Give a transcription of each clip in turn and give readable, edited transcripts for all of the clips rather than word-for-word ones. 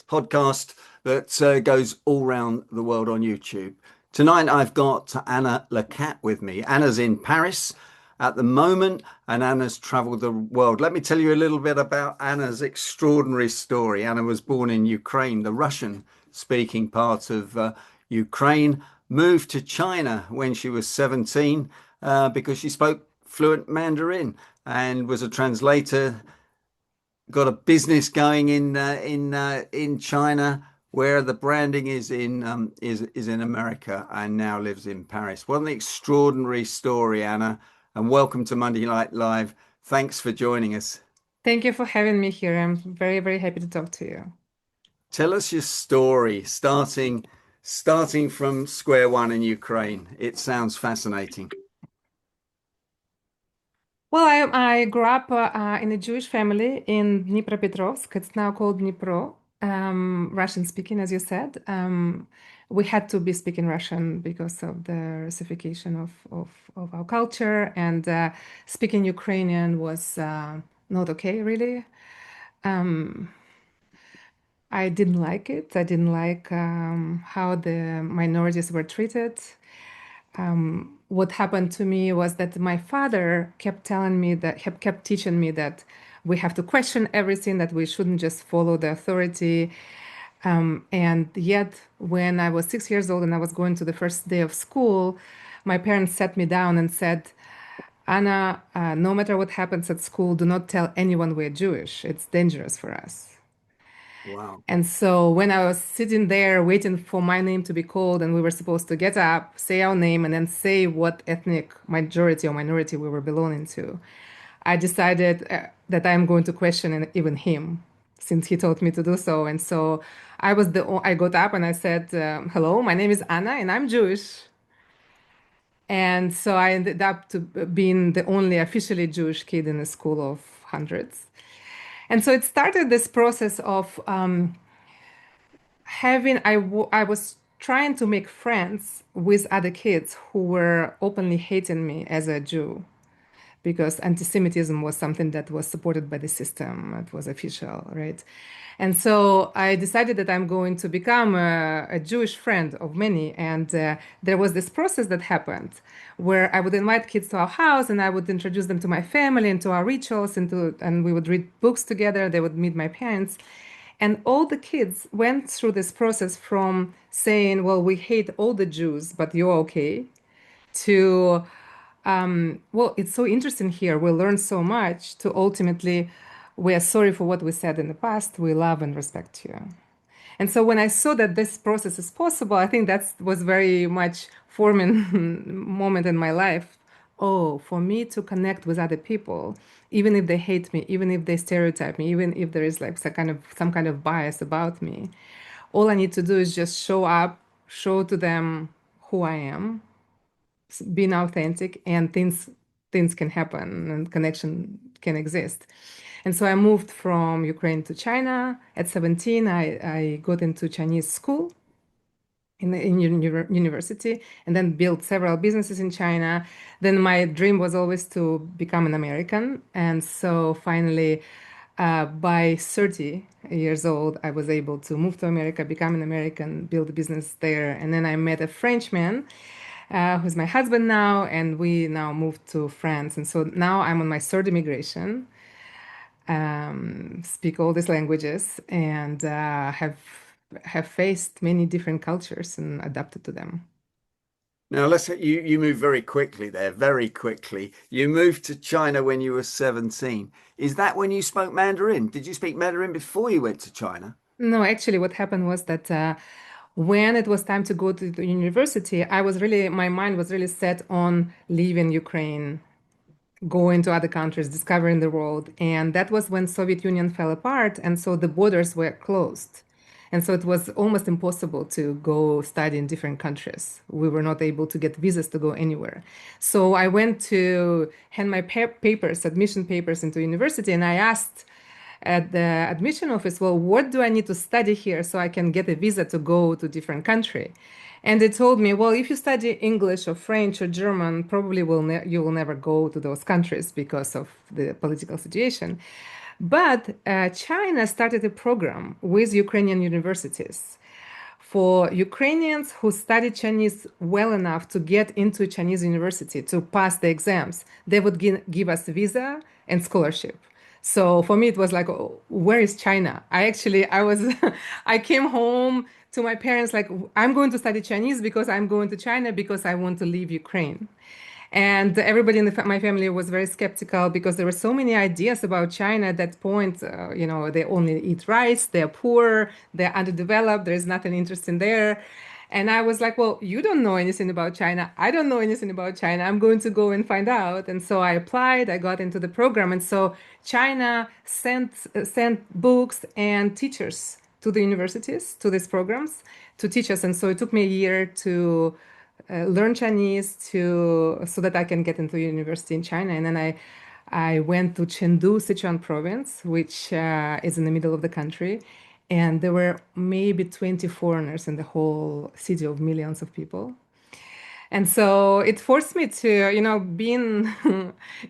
podcast that goes all around the world on YouTube. Tonight I've got Anna Lecat with me. Anna's in Paris at the moment, and Anna's traveled the world. Let me tell you a little bit about Anna's extraordinary story. Anna was born in Ukraine, the Russian-speaking part of Ukraine, moved to China when she was 17 because she spoke fluent Mandarin and was a translator, got a business going in China where the branding is in America and now lives in Paris. What an extraordinary story, Anna, and welcome to Monday Night Live. Thanks for joining us. Thank you for having me here. I'm very, very happy to talk to you. Tell us your story, starting from square one in Ukraine. It sounds fascinating. Well, I grew up in a Jewish family in Dnipropetrovsk. It's now called Dnipro, Russian speaking, as you said. We had to be speaking Russian because of the Russification of our culture, and speaking Ukrainian was not okay, really. Um, I didn't like it. I didn't like how the minorities were treated. What happened to me was that my father kept telling me that, he kept teaching me that we have to question everything, that we shouldn't just follow the authority. And yet, when I was 6 years old and I was going to the first day of school, my parents sat me down and said, Anna, no matter what happens at school, do not tell anyone we're Jewish. It's dangerous for us. Wow. And so when I was sitting there waiting for my name to be called, and we were supposed to get up, say our name, and then say what ethnic majority or minority we were belonging to, I decided that I'm going to question even him, since he told me to do so. And so I got up and I said, "Hello, my name is Anna, and I'm Jewish." And so I ended up to being the only officially Jewish kid in a school of hundreds. And so it started this process of I was trying to make friends with other kids who were openly hating me as a Jew because anti-Semitism was something that was supported by the system. It was official, right? And so I decided that I'm going to become a Jewish friend of many. And there was this process that happened where I would invite kids to our house and I would introduce them to my family and to our rituals and we would read books together. They would meet my parents. And all the kids went through this process from saying, well, we hate all the Jews, but you're okay, to, well, it's so interesting here. We learn so much, to ultimately, we are sorry for what we said in the past. We love and respect you. And so when I saw that this process is possible, I think that was very much forming moment in my life. Oh, for me to connect with other people, even if they hate me, even if they stereotype me, even if there is like some kind of bias about me, all I need to do is just show up, show to them who I am, being authentic, and things can happen and connection can exist. And so I moved from Ukraine to China. At 17, I got into Chinese school in university and then built several businesses in China. Then my dream was always to become an American. And so finally, by 30 years old, I was able to move to America, become an American, build a business there. And then I met a Frenchman who's my husband now, and we now moved to France. And so now I'm on my third immigration, speak all these languages, and have faced many different cultures and adapted to them. Now you moved very quickly there, very quickly. You moved to China when you were 17. Is that when you spoke Mandarin? Did you speak Mandarin before you went to China? No, actually, what happened was that when it was time to go to the university, my mind was really set on leaving Ukraine, going to other countries, discovering the world. And that was when Soviet Union fell apart, and so the borders were closed. And so it was almost impossible to go study in different countries. We were not able to get visas to go anywhere. So I went to hand my papers, admission papers into university, and I asked at the admission office, well, what do I need to study here so I can get a visa to go to different country? And they told me, well, if you study English or French or German, probably you will never go to those countries because of the political situation. But China started a program with Ukrainian universities for Ukrainians who studied Chinese well enough to get into Chinese university to pass the exams. They would give us visa and scholarship. So for me, it was like, oh, where is China? I was, I came home to my parents like, I'm going to study Chinese because I'm going to China because I want to leave Ukraine. And everybody in my family was very skeptical because there were so many ideas about China at that point. They only eat rice, they're poor, they're underdeveloped, there's nothing interesting there. And I was like, well, you don't know anything about China. I don't know anything about China. I'm going to go and find out. And so I applied, I got into the program. And so China sent books and teachers to the universities, to these programs to teach us. And so it took me a year to learn Chinese to so that I can get into university in China. And then I went to Chengdu, Sichuan Province, which is in the middle of the country. And there were maybe 20 foreigners in the whole city of millions of people. And so it forced me to, being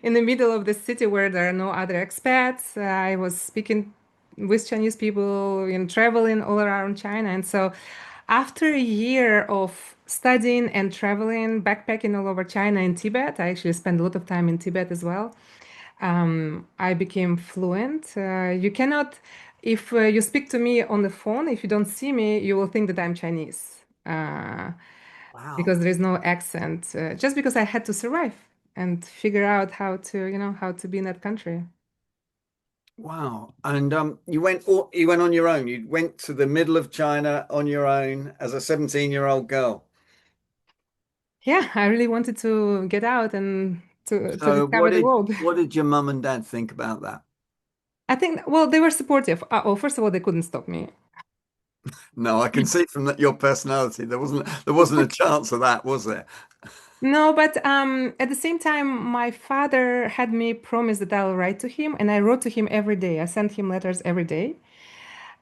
in the middle of the city where there are no other expats. I was speaking with Chinese people, traveling all around China. And so after a year of studying and traveling, backpacking all over China and Tibet, I actually spent a lot of time in Tibet as well. I became fluent. You cannot, if you speak to me on the phone, if you don't see me, you will think that I'm Chinese. Wow. Because there is no accent, just because I had to survive and figure out how to be in that country. Wow. And you went on your own. You went to the middle of China on your own as a 17-year-old girl. Yeah, I really wanted to get out and to So discover the world. what did your mum and dad think about that? I think, well, they were supportive. Well, first of all, they couldn't stop me. No, I can see from your personality there wasn't a chance of that, was there? No, but at the same time, my father had me promise that I'll write to him, and I wrote to him every day. I sent him letters every day.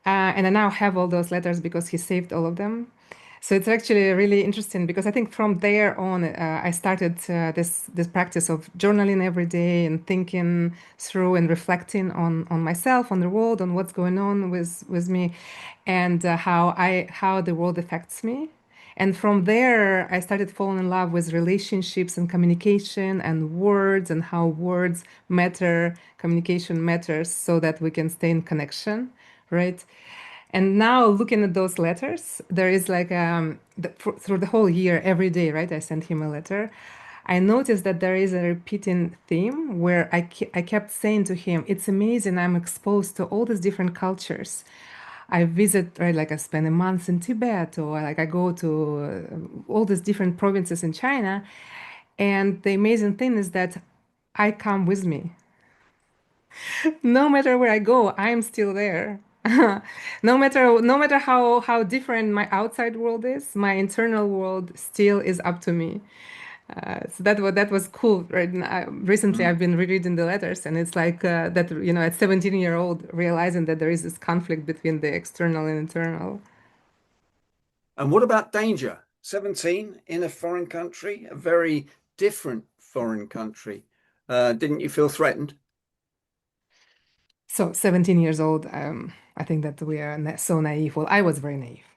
And I now have all those letters because he saved all of them. So it's actually really interesting because I think from there on, I started this practice of journaling every day and thinking through and reflecting on myself, on the world, on what's going on with me, and how the world affects me. And from there, I started falling in love with relationships and communication and words and how words matter, communication matters, so that we can stay in connection, right? And now looking at those letters, there is like through the whole year, every day, right? I sent him a letter. I noticed that there is a repeating theme where I kept saying to him, "It's amazing. I'm exposed to all these different cultures. I visit, right? Like I spend a month in Tibet, or like I go to all these different provinces in China. And the amazing thing is that I come with me. No matter where I go, I'm still there. No matter how different my outside world is, my internal world still is up to me. So that was cool. Right now, recently, Mm. I've been rereading the letters, and it's like that. At 17-year-old, realizing that there is this conflict between the external and internal. And what about danger? 17 in a foreign country, a very different foreign country. Didn't you feel threatened? So 17 years old, I think that we are so naive. Well, I was very naive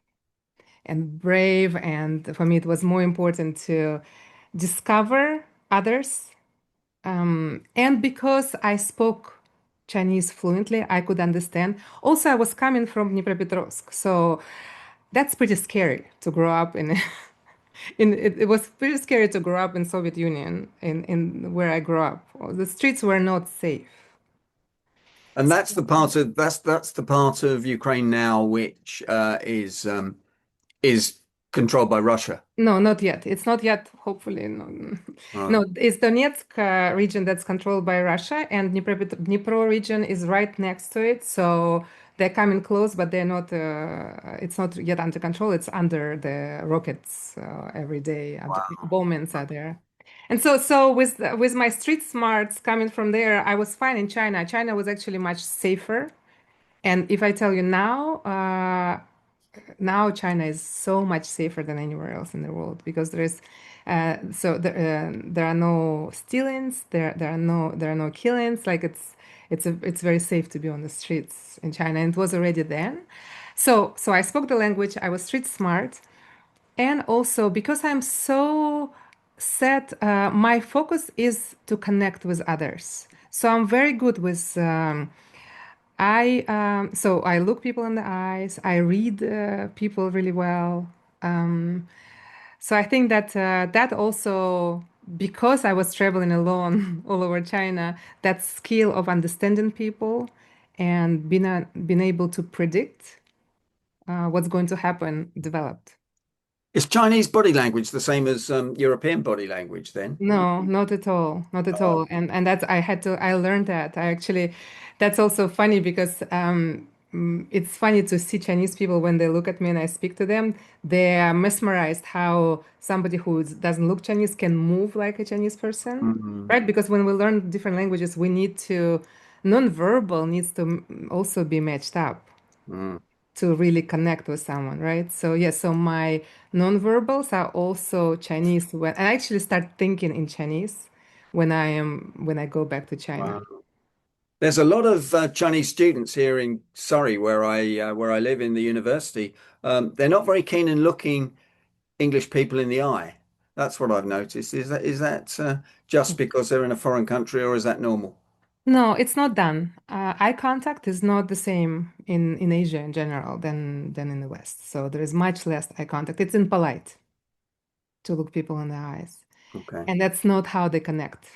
and brave, and for me, it was more important to discover others. And because I spoke Chinese fluently, I could understand. Also, I was coming from Dnipropetrovsk, so that's pretty scary to grow up in. It was pretty scary to grow up in Soviet Union, in where I grew up. The streets were not safe. And that's the part of Ukraine now which is controlled by Russia. No, not yet. It's not yet, hopefully. No, Right. no, it's Donetsk region that's controlled by Russia, and Dnipro region is right next to it. So they're coming close, but they're not. It's not yet under control. It's under the rockets every day. Wow. Bombings are there, and so with my street smarts coming from there, I was fine in China. China was actually much safer. And if I tell you now, now China is so much safer than anywhere else in the world because there are no stealings, there are no killings. Like it's very safe to be on the streets in China, and it was already then. So I spoke the language. I was street smart, and also because I'm so set, my focus is to connect with others. So I'm very good with I look people in the eyes. I read people really well. So I think that that also, because I was traveling alone all over China, that skill of understanding people and being able to predict what's going to happen developed. Is Chinese body language the same as European body language then? No, not at all, not at Oh. all. And that's I learned that. I actually, that's also funny because it's funny to see Chinese people when they look at me and I speak to them. They are mesmerized how somebody who doesn't look Chinese can move like a Chinese person, Mm, right? Because when we learn different languages, we need to, non-verbal needs to also be matched up mm. to really connect with someone, right? So yeah, so my nonverbals are also Chinese when I actually start thinking in Chinese when I go back to China. Wow. There's a lot of Chinese students here in Surrey, where I live in the university. They're not very keen in looking English people in the eye. That's what I've noticed. Is that just because they're in a foreign country, or is that normal? No, it's not done. Eye contact is not the same in Asia in general than in the West. So there is much less eye contact. It's impolite to look people in the eyes. Okay. And that's not how they connect.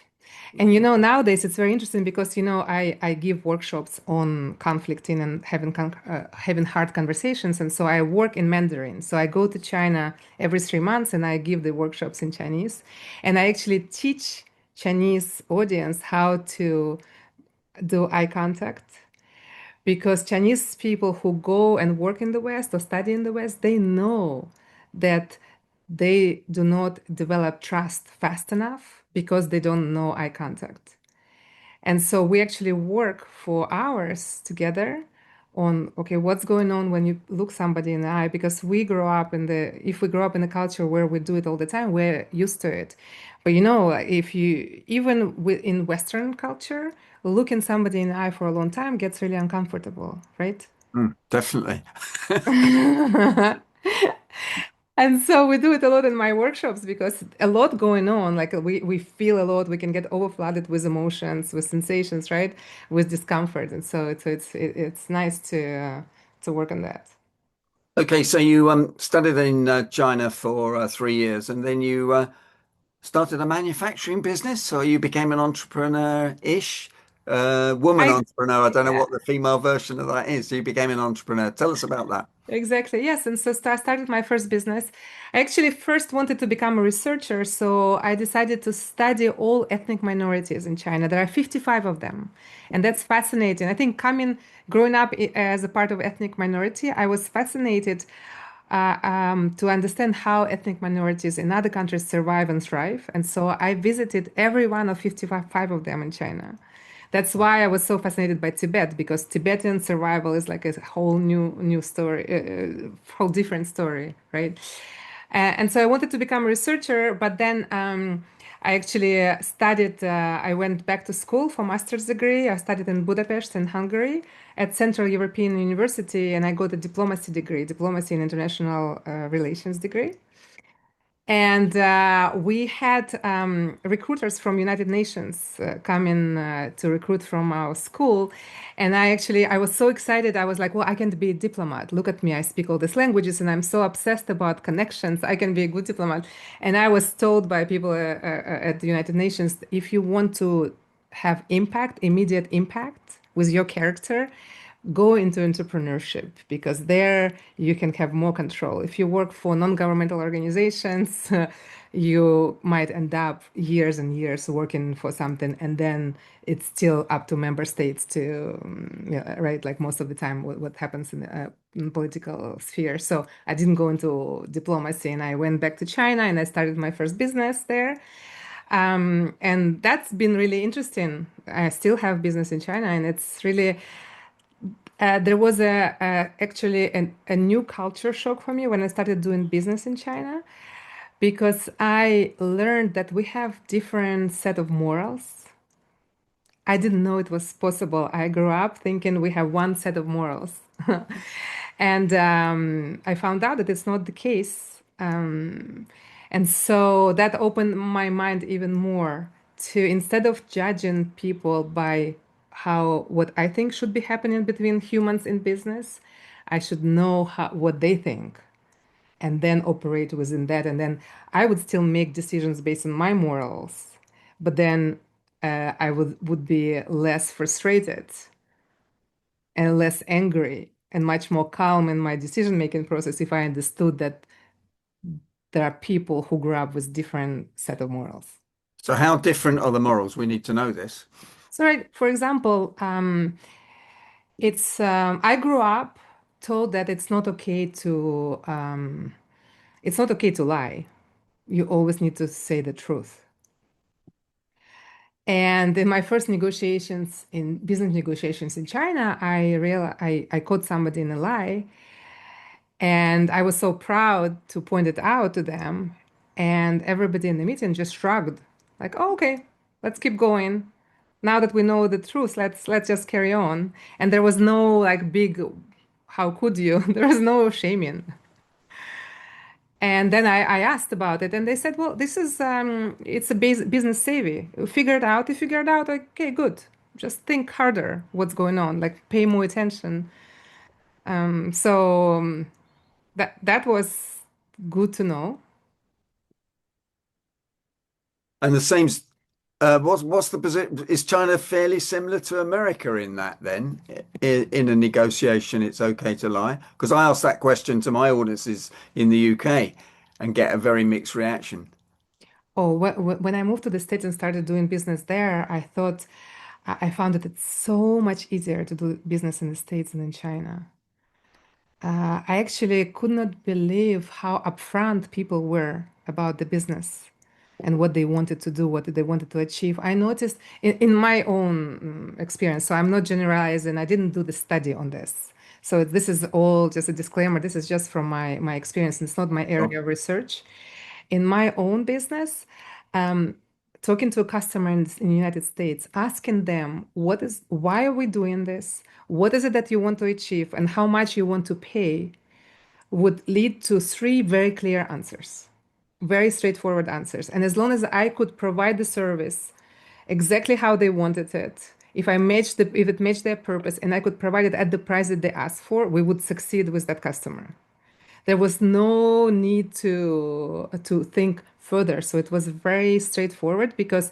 And nowadays it's very interesting because I give workshops on conflicting and having hard conversations, and so I work in Mandarin. So I go to China every 3 months and I give the workshops in Chinese, and I actually teach Chinese audience how to do eye contact because Chinese people who go and work in the West or study in the West, they know that they do not develop trust fast enough because they don't know eye contact. And so we actually work for hours together on, okay, what's going on when you look somebody in the eye? Because if we grow up in a culture where we do it all the time, we're used to it. But if you, even in Western culture, looking somebody in the eye for a long time gets really uncomfortable, right? Mm, definitely. And so we do it a lot in my workshops because a lot going on, like we feel a lot, we can get overflooded with emotions, with sensations, right? With discomfort. And so it's nice to work on that. Okay, so you studied in China for 3 years, and then you started a manufacturing business, or you became an entrepreneur-ish woman I entrepreneur. I don't know Yeah. what the female version of that is. You became an entrepreneur. Tell us about that. Exactly. Yes. And so I started my first business. I actually first wanted to become a researcher. So I decided to study all ethnic minorities in China. There are 55 of them. And that's fascinating. I think growing up as a part of ethnic minority, I was fascinated to understand how ethnic minorities in other countries survive and thrive. And so I visited every one of 55 of them in China. That's why I was so fascinated by Tibet because Tibetan survival is like a whole new story, whole different story, right? And so I wanted to become a researcher, but then I actually studied. I went back to school for master's degree. I studied in Budapest in Hungary at Central European University, and I got a diplomacy degree, diplomacy and international relations degree. And we had recruiters from United Nations coming to recruit from our school. And I was so excited. I was like, well, I can be a diplomat. Look at me. I speak all these languages and I'm so obsessed about connections. I can be a good diplomat. And I was told by people at the United Nations, if you want to have impact, immediate impact with your character, go into entrepreneurship because there you can have more control. If you work for non-governmental organizations, you might end up years and years working for something, and then it's still up to member states to, yeah, right? Like most of the time, what happens in political sphere. So I didn't go into diplomacy, and I went back to China, and I started my first business there. And that's been really interesting. I still have business in China, and it's really There was actually a new culture shock for me when I started doing business in China because I learned that we have different set of morals. I didn't know it was possible. I grew up thinking we have one set of morals. And I found out that it's not the case. And so that opened my mind even more to instead of judging people by how what I think should be happening between humans in business, I should know what they think and then operate within that. And then I would still make decisions based on my morals, but then I would be less frustrated and less angry and much more calm in my decision making process if I understood that there are people who grew up with different set of morals. So how different are the morals? We need to know this. So, right, for example, I grew up told that it's not okay to lie. You always need to say the truth. And in my first negotiations in business negotiations in China, I caught somebody in a lie, and I was so proud to point it out to them. And everybody in the meeting just shrugged, like, "Oh, okay, let's keep going. Now that we know the truth, let's just carry on." And there was no like big, "How could you?" There was no shaming. And then I asked about it, and they said, "Well, this is it's a business savvy. You figure it out. Okay, good. Just think harder. What's going on? Like, pay more attention." So that was good to know. And the same, what's the position? Is China fairly similar to America in that then? In a negotiation, it's okay to lie? Because I asked that question to my audiences in the UK and get a very mixed reaction. Oh, when I moved to the States and started doing business there, I thought I found that it's so much easier to do business in the States than in China. I actually could not believe how upfront people were about the business and what they wanted to do, what they wanted to achieve. I noticed in my own experience, so I'm not generalizing, I didn't do the study on this. So this is all just a disclaimer. This is just from my experience. It's not my area of research. In my own business, um, talking to a customer in the United States, asking them why are we doing this? What is it that you want to achieve and how much you want to pay would lead to three very clear answers, very straightforward answers. And as long as I could provide the service exactly how they wanted it, if it matched their purpose and I could provide it at the price that they asked for, we would succeed with that customer. There was no need to think further. So it was very straightforward because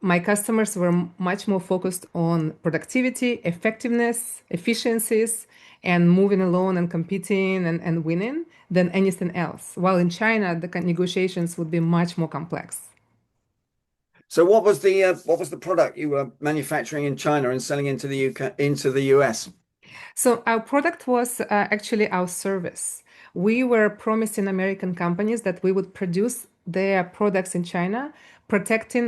my customers were much more focused on productivity, effectiveness, efficiencies, and moving along and competing and winning than anything else. While in China, the negotiations would be much more complex. So what was the product you were manufacturing in China and selling into the UK into the US? So our product was actually our service. We were promising American companies that we would produce their products in China, protecting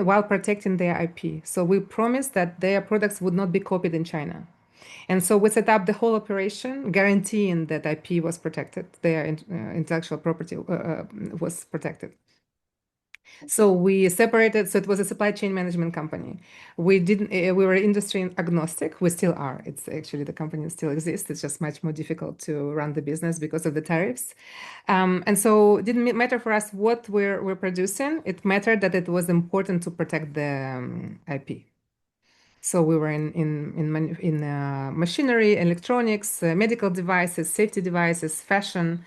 their IP. So we promised that their products would not be copied in China. And so we set up the whole operation, guaranteeing that IP was protected, their intellectual property was protected. So we separated, so it was a supply chain management company. We didn't, we were industry agnostic. We still are. It's actually the company still exists. It's just much more difficult to run the business because of the tariffs. And so it didn't matter for us what we're producing. It mattered that it was important to protect the IP. So we were in machinery, electronics, medical devices, safety devices, fashion,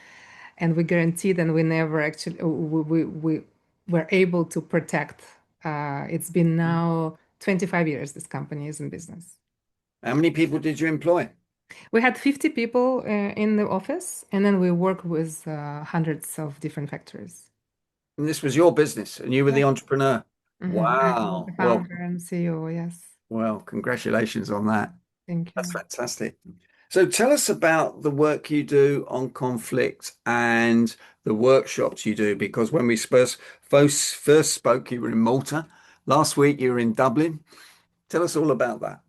and we guaranteed, and we never actually we were able to protect. It's been now 25 years this company is in business. How many people did you employ? We had 50 people in the office, and then we work with hundreds of different factories. And this was your business and you were Yeah. the entrepreneur. I was the Wow. founder and CEO. Yes, Well, congratulations on that. thank That's you. fantastic. So tell us about the work you do on conflict and the workshops you do, because when we first spoke, you were in Malta. Last week, you were in Dublin. Tell us all about that.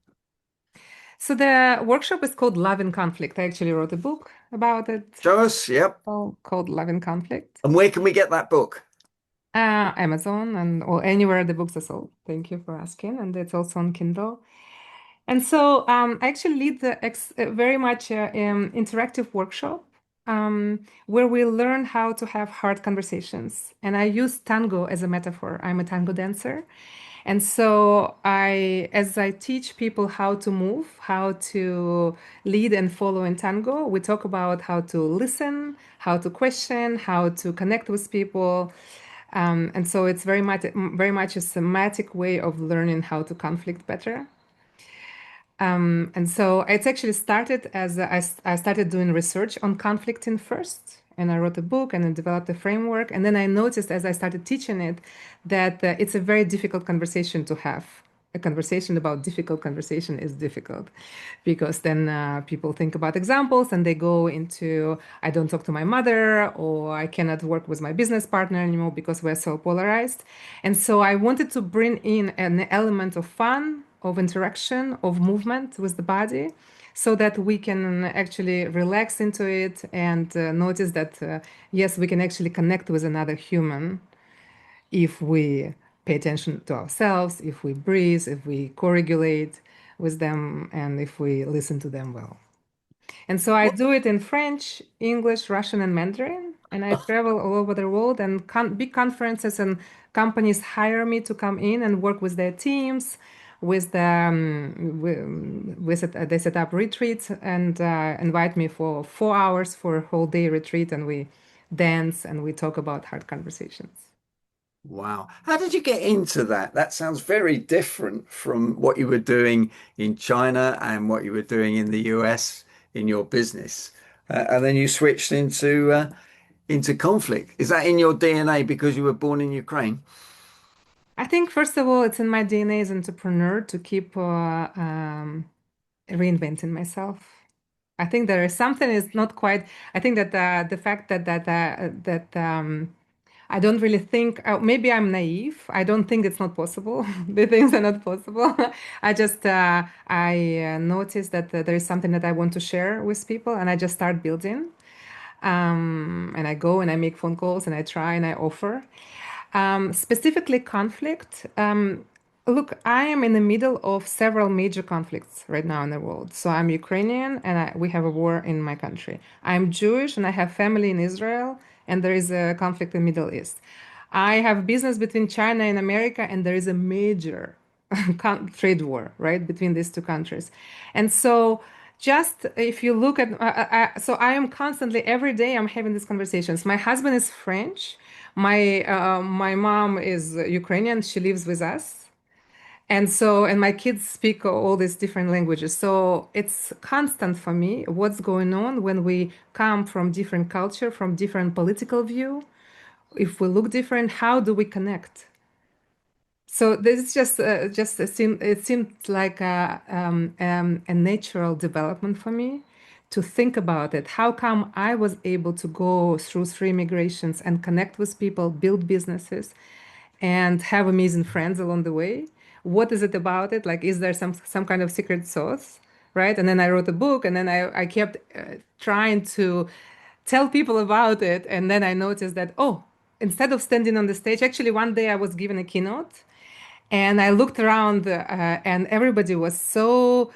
So the workshop is called Love in Conflict. I actually wrote a book about it Show us. Yep. called Love in Conflict. And where can we get that book? Amazon and or anywhere the books are sold. Thank you for asking. And it's also on Kindle. And so I actually lead the very much interactive workshop where we learn how to have hard conversations. And I use tango as a metaphor. I'm a tango dancer. And so as I teach people how to move, how to lead and follow in tango, we talk about how to listen, how to question, how to connect with people. And so it's very much a somatic way of learning how to conflict better. And so it's actually started as I started doing research on conflicting first, and I wrote a book and I developed a framework. And then I noticed as I started teaching it that it's a very difficult conversation to have. A conversation about difficult conversation is difficult because then people think about examples and they go into I don't talk to my mother or I cannot work with my business partner anymore because we're so polarized. And so I wanted to bring in an element of fun, of interaction, of movement with the body so that we can actually relax into it and notice that yes, we can actually connect with another human if we pay attention to ourselves, if we breathe, if we co-regulate with them, and if we listen to them well. And so I What? do it in French, English, Russian, and Mandarin. And I travel all over the world, and big conferences and companies hire me to come in and work with their teams. With the they set up retreats and invite me for 4 hours for a whole day retreat, and we dance and we talk about hard conversations. Wow. How did you get into that? That sounds very different from what you were doing in China and what you were doing in the US in your business. And then you switched into conflict. Is that in your DNA because you were born in Ukraine? I think first of all, it's in my DNA as entrepreneur to keep reinventing myself. I think there is something is not quite. I think that the fact that I don't really think. Maybe I'm naive. I don't think it's not possible. The things are not possible. I notice that there is something that I want to share with people, and I just start building. And I go and I make phone calls and I try and I offer. Specifically, conflict. Look, I am in the middle of several major conflicts right now in the world. So I'm Ukrainian and we have a war in my country. I'm Jewish and I have family in Israel and there is a conflict in the Middle East. I have business between China and America and there is a major trade war, right, between these two countries. And so just if you look at so I am constantly every day I'm having these conversations. My husband is French, my mom is Ukrainian, she lives with us, and so and my kids speak all these different languages, so it's constant for me what's going on when we come from different culture, from different political view. If we look different, how do we connect? So this is just it seemed like a natural development for me to think about it. How come I was able to go through three migrations and connect with people, build businesses, and have amazing friends along the way? What is it about it? Like, is there some kind of secret sauce, right? And then I wrote a book, and then I kept trying to tell people about it, and then I noticed that oh, instead of standing on the stage, actually one day I was given a keynote and I looked around, and everybody was so,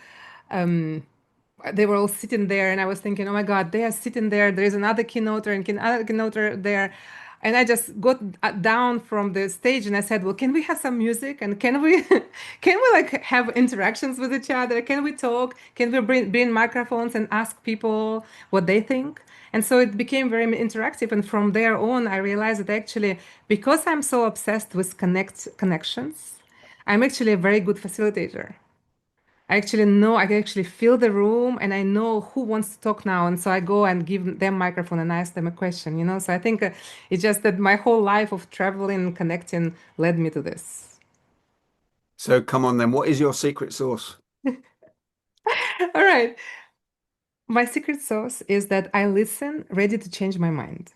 they were all sitting there. And I was thinking, oh my God, they are sitting there. There is another keynoter and another keynoter there. And I just got down from the stage and I said, well, can we have some music? And can we, can we like have interactions with each other? Can we talk? Can we bring microphones and ask people what they think? And so it became very interactive. And from there on, I realized that actually, because I'm so obsessed with connections, I'm actually a very good facilitator. I actually know, I can actually feel the room and I know who wants to talk now. And so I go and give them microphone and ask them a question, you know? So I think it's just that my whole life of traveling and connecting led me to this. So come on then, what is your secret sauce? All right. My secret sauce is that I listen ready to change my mind.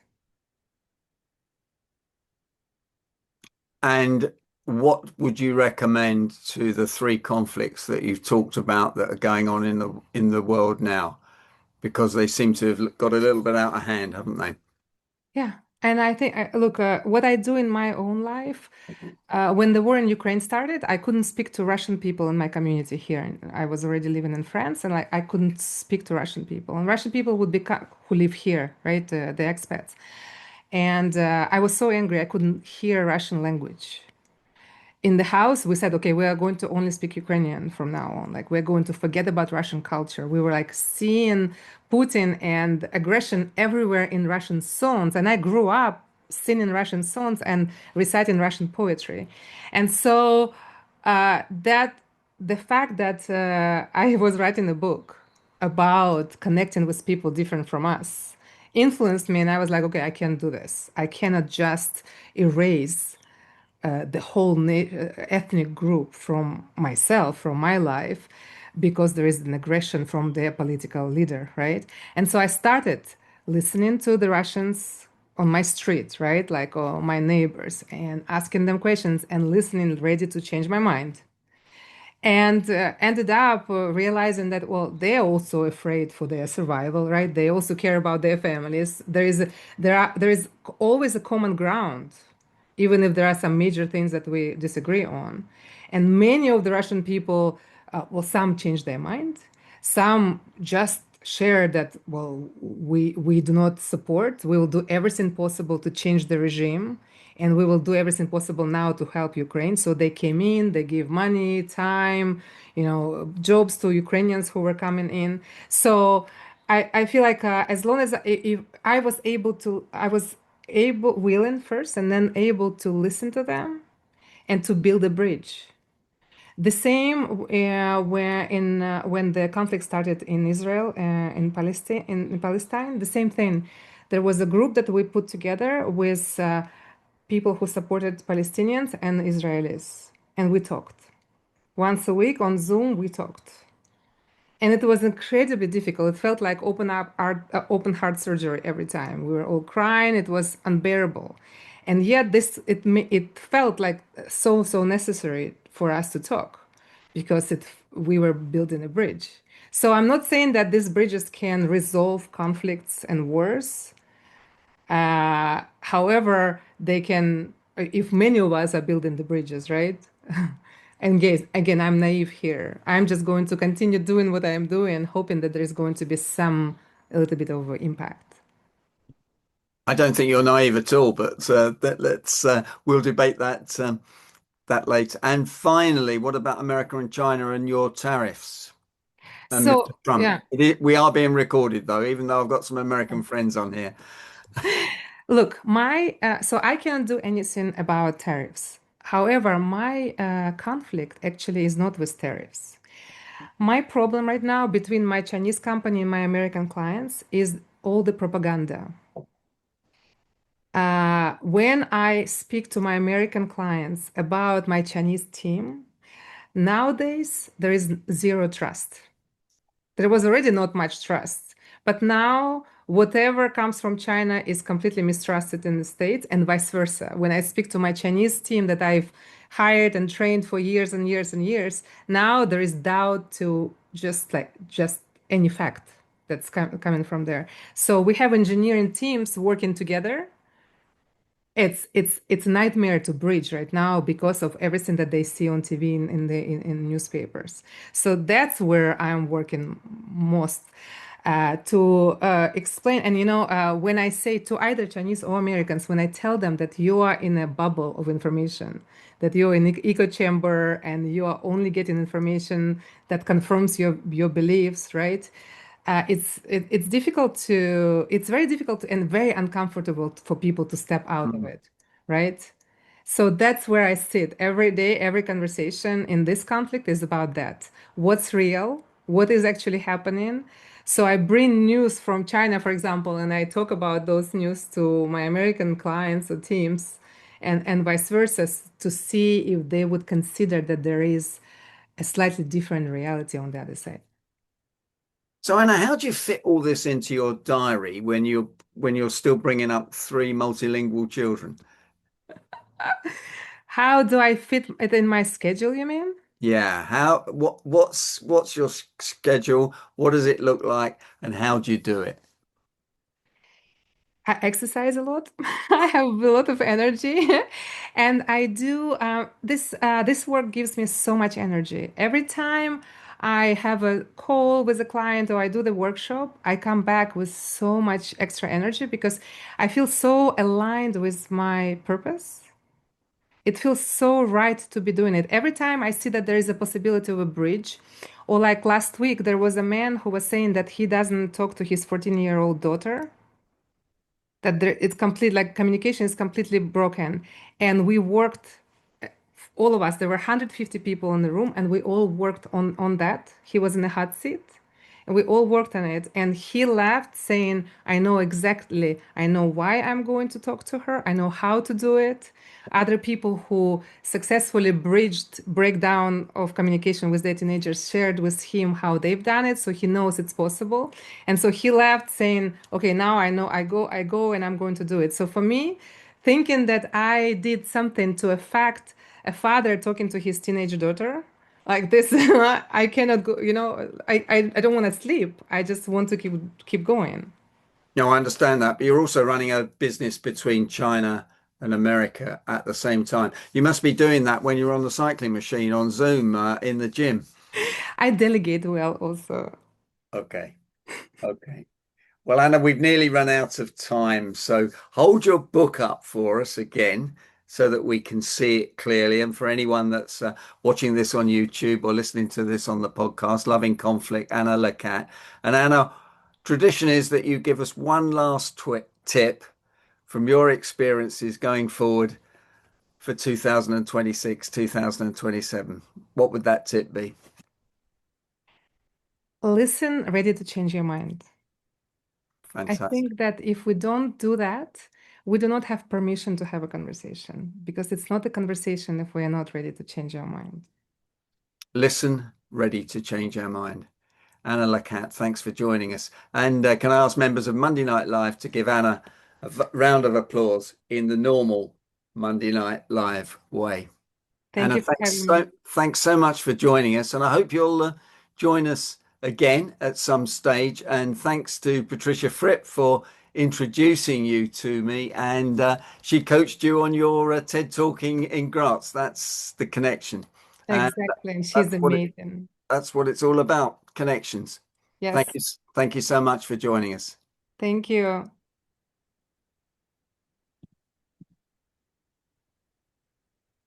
And what would you recommend to the three conflicts that you've talked about that are going on in the world now? Because they seem to have got a little bit out of hand, haven't they? Yeah. And I think, look, what I do in my own life, when the war in Ukraine started, I couldn't speak to Russian people in my community here. I was already living in France, and I couldn't speak to Russian people. And Russian people would be who live here, right? The expats. And I was so angry I couldn't hear Russian language. In the house, we said, okay, we are going to only speak Ukrainian from now on. Like, we're going to forget about Russian culture. We were like seeing Putin and aggression everywhere in Russian songs. And I grew up singing Russian songs and reciting Russian poetry. And so that the fact that I was writing a book about connecting with people different from us influenced me. And I was like, okay, I can't do this. I cannot just erase the whole ethnic group from myself, from my life, because there is an aggression from their political leader, right? And so I started listening to the Russians on my street, right? Like my neighbors, and asking them questions and listening, ready to change my mind. And ended up realizing that, well, they're also afraid for their survival, right? They also care about their families. There is always a common ground, even if there are some major things that we disagree on. And many of the Russian people, well, some changed their mind, some just share that, well, we do not support. We will do everything possible to change the regime, and we will do everything possible now to help Ukraine. So they came in, they gave money, time, jobs to Ukrainians who were coming in. So I feel like as long as if I was able to, I was able, willing first, and then able to listen to them and to build a bridge. The same when the conflict started in Israel, in Palestine, the same thing. There was a group that we put together with people who supported Palestinians and Israelis, and we talked once a week on Zoom. We talked, and it was incredibly difficult. It felt like open heart surgery every time. We were all crying. It was unbearable, and yet it felt like so necessary for us to talk, because we were building a bridge. So I'm not saying that these bridges can resolve conflicts and wars. However, they can, if many of us are building the bridges, right? And yes, again, I'm naive here. I'm just going to continue doing what I'm doing, hoping that there's going to be a little bit of impact. I don't think you're naive at all, but we'll debate that later. And finally, what about America and China and your tariffs and Mr. So, Trump? yeah, We are being recorded though, even though I've got some American friends on here. look, so I can't do anything about tariffs. However, my conflict actually is not with tariffs. My problem right now between my Chinese company and my American clients is all the propaganda. When I speak to my American clients about my Chinese team, nowadays there is zero trust. There was already not much trust, but now whatever comes from China is completely mistrusted in the States, and vice versa. When I speak to my Chinese team that I've hired and trained for years and years and years, now there is doubt to just any fact that's coming from there. So we have engineering teams working together. It's a nightmare to bridge right now because of everything that they see on TV in newspapers. So that's where I'm working most to explain. And when I say to either Chinese or Americans, when I tell them that you are in a bubble of information, that you're in echo chamber and you are only getting information that confirms your beliefs, right? It's very difficult and very uncomfortable for people to step out of Mm. it, right? So that's where I sit every day. Every conversation in this conflict is about that. What's real? What is actually happening? So I bring news from China, for example, and I talk about those news to my American clients or teams, and vice versa, to see if they would consider that there is a slightly different reality on the other side. So Anna, how do you fit all this into your diary when you're still bringing up three multilingual children? How do I fit it in my schedule, you mean? Yeah, what's your schedule? What does it look like, and how do you do it? I exercise a lot. I have a lot of energy, and I do this work gives me so much energy. Every time I have a call with a client or I do the workshop, I come back with so much extra energy because I feel so aligned with my purpose. It feels so right to be doing it. Every time I see that there is a possibility of a bridge, or like last week, there was a man who was saying that he doesn't talk to his 14-year-old daughter, that there, it's complete, like communication is completely broken. And we worked, all of us, there were 150 people in the room, and we all worked on that. He was in a hot seat, and we all worked on it. And he left saying, I know exactly, I know why I'm going to talk to her, I know how to do it. Other people who successfully bridged breakdown of communication with their teenagers shared with him how they've done it, so he knows it's possible. And so he left saying, okay, now I know, I go and I'm going to do it. So for me, thinking that I did something to affect a father talking to his teenage daughter like this, I cannot go, I don't want to sleep. I just want to keep going. No, I understand that, but you're also running a business between China and America at the same time. You must be doing that when you're on the cycling machine on Zoom in the gym. I delegate well also. Okay, okay. Well, Anna, we've nearly run out of time, so hold your book up for us again so that we can see it clearly. And for anyone that's watching this on YouTube or listening to this on the podcast, Loving Conflict, Anna Lecat. And Anna, tradition is that you give us one last tip from your experiences going forward for 2026, 2027. What would that tip be? Listen, ready to change your mind. I Fantastic. think that if we don't do that, we do not have permission to have a conversation because it's not a conversation if we are not ready to change our mind. Listen, ready to change our mind. Anna Lecat, thanks for joining us. And can I ask members of Monday Night Live to give Anna a round of applause in the normal Monday Night Live way? Thank Anna, you for having me. thanks so much for joining us, and I hope you'll join us again at some stage. And thanks to Patricia Fripp for introducing you to me, and she coached you on your TED Talking in Graz. That's the connection, and Exactly. And she's that's amazing. that's what it's all about, connections. Yes. Thank you so much for joining us. Thank you.